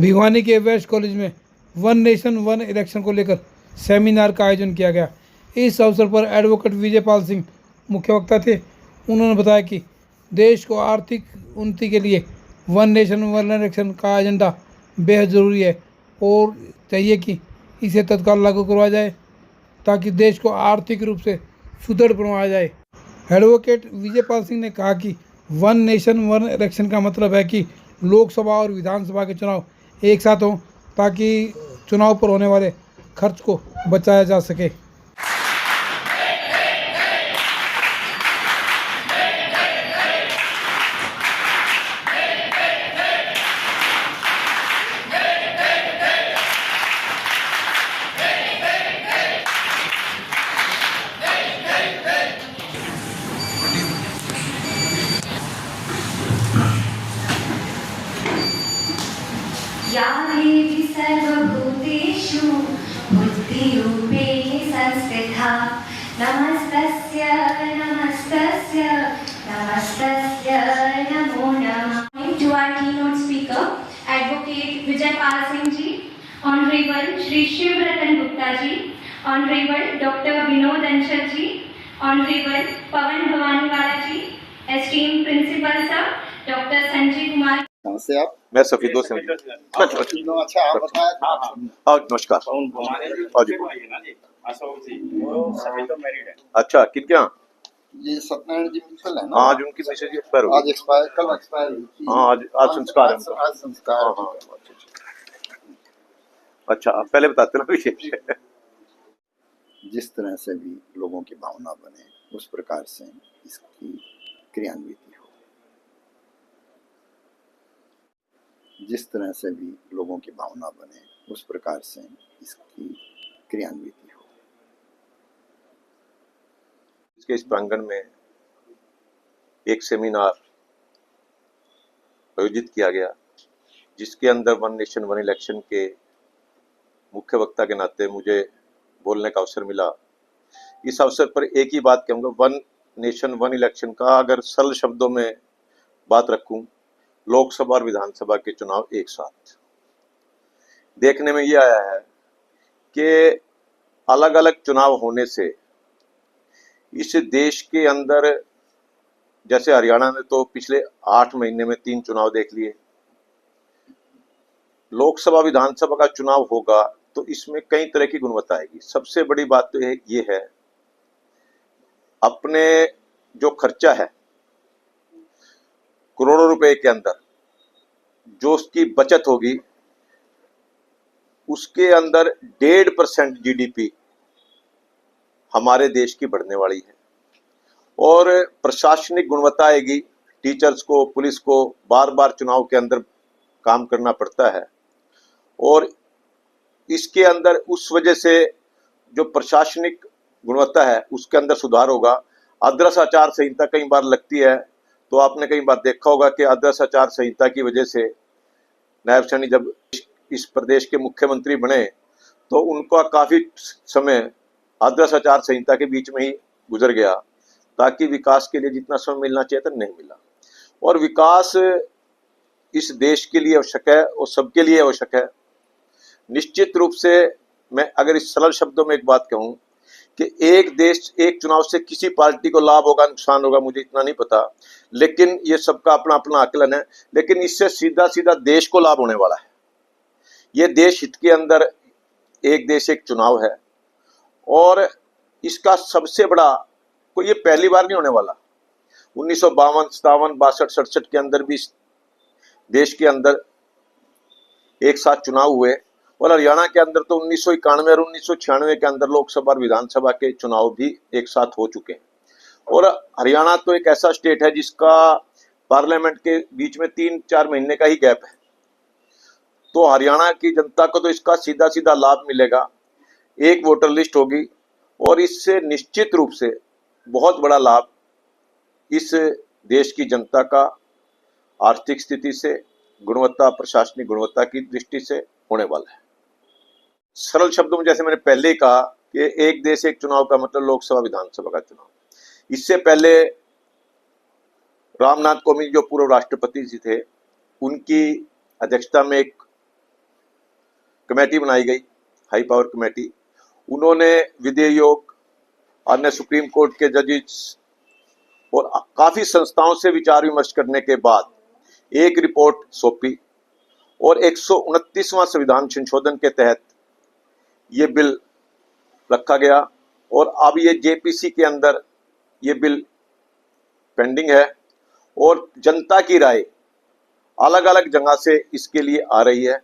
भिवानी के waste college में one nation one election को लेकर सेमिनार का आयोजन किया गया। इस अवसर पर एडवोकेट विजय पाल सिंह मुख्य वक्ता थे। उन्होंने बताया कि देश को आर्थिक उन्नति के लिए वन नेशन वन इलेक्शन का एजेंडा बेहद ज़रूरी है और चाहिए कि इसे तत्काल लागू करवाया जाए ताकि देश को आर्थिक रूप से सुदृढ़ बनवाया जाए। एडवोकेट विजय पाल सिंह ने कहा कि वन नेशन वन इलेक्शन का मतलब है कि लोकसभा और विधानसभा के चुनाव एक साथ हों ताकि चुनाव पर होने वाले खर्च को बचाया जा सके। या देवी सर्वभूतेषु बुद्धिरूपेण संस्थिता नमस्तस्य नमस्तस्य नमस्तस्य नमो नमः। To our keynote speaker, Advocate Vijay Pal Singh ji, Honorable Shri Shiv Ratan Gupta ji, Honorable Dr. Vinod Anshal ji, Honorable Pawan Bhavaniwala ji, esteemed Principal Sir, Dr. Sanjay Kumar। कहाँ से आप? मैं सफीदों से। अच्छा आप बताया था। हाँ नमस्कार। अच्छा किनके यहाँ? ये सत्यनारायण जी मित्तल है ना? हाँ आज उनकी मैसेज एक्सपायर हो आज एक्सपायर, कल एक्सपायर हुई थी। हाँ आज संस्कार है उनका। आज संस्कार। हाँ अच्छा आप पहले बताते ना विशेष। जिस तरह से भी लोगों की भावना बने उस प्रकार से इसकी क्रियान्विति हो। जिस तरह से भी लोगों की भावना बने उस प्रकार से इसकी क्रियान्विति हो। इसके इस प्रांगण में एक सेमिनार आयोजित किया गया जिसके अंदर वन नेशन वन इलेक्शन के मुख्य वक्ता के नाते मुझे बोलने का अवसर मिला। इस अवसर पर एक ही बात कहूँगा, वन नेशन वन इलेक्शन का अगर सरल शब्दों में बात रखूं, लोकसभा और विधानसभा के चुनाव एक साथ। देखने में ये आया है कि अलग अलग चुनाव होने से इस देश के अंदर, जैसे हरियाणा ने तो पिछले 8 महीने में 3 चुनाव देख लिए, लोकसभा विधानसभा का चुनाव होगा तो इसमें कई तरह की गुणवत्ता आएगी। सबसे बड़ी बात तो ये है अपने जो खर्चा है करोड़ों रुपए के अंदर जो उसकी बचत होगी उसके अंदर 1.5% जीडीपी हमारे देश की बढ़ने वाली है। और प्रशासनिक गुणवत्ता आएगी। टीचर्स को, पुलिस को बार बार चुनाव के अंदर काम करना पड़ता है और इसके अंदर उस वजह से जो प्रशासनिक गुणवत्ता है उसके अंदर सुधार होगा। आदर्श आचार संहिता कई बार लगती है तो आपने कई बार देखा होगा कि आदर्श आचार संहिता की वजह से नायब सैनी जब इस प्रदेश के मुख्यमंत्री बने तो उनका काफी समय आदर्श आचार संहिता के बीच में ही गुजर गया ताकि विकास के लिए जितना समय मिलना चाहिए था नहीं मिला। और विकास इस देश के लिए आवश्यक है और सबके लिए आवश्यक है। निश्चित रूप से मैं अगर इस सरल शब्दों में एक बात कहूं कि एक देश एक चुनाव से किसी पार्टी को लाभ होगा नुकसान होगा मुझे इतना नहीं पता, लेकिन ये सबका अपना अपना आकलन है। लेकिन इससे सीधा सीधा देश को लाभ होने वाला है। ये देश हित के अंदर एक देश एक चुनाव है और इसका सबसे बड़ा कोई ये पहली बार नहीं होने वाला। 1952, 57, 62, 67 के अंदर भी देश के अंदर एक साथ चुनाव हुए और हरियाणा के अंदर तो 1991 और 1996 के अंदर लोकसभा और विधानसभा के चुनाव भी एक साथ हो चुके हैं। और हरियाणा तो एक ऐसा स्टेट है जिसका पार्लियामेंट के बीच में 3-4 महीने का ही गैप है। तो हरियाणा की जनता को तो इसका सीधा सीधा लाभ मिलेगा। एक वोटर लिस्ट होगी और इससे निश्चित रूप से बहुत बड़ा लाभ इस देश की जनता का आर्थिक स्थिति से, गुणवत्ता, प्रशासनिक गुणवत्ता की दृष्टि से होने वाला है। सरल शब्दों में जैसे मैंने पहले ही कहा कि एक देश एक चुनाव का मतलब लोकसभा विधानसभा का चुनाव। इससे पहले रामनाथ कोविंद जो पूर्व राष्ट्रपति जी थे उनकी अध्यक्षता में एक कमेटी बनाई गई, हाई पावर कमेटी। उन्होंने विधि आयोग, अन्य सुप्रीम कोर्ट के जजेस और काफी संस्थाओं से विचार विमर्श करने के बाद एक रिपोर्ट सौंपी और 129वां संविधान संशोधन के तहत ये बिल रखा गया और अब ये जेपीसी के अंदर ये बिल पेंडिंग है और जनता की राय अलग अलग जगह से इसके लिए आ रही है।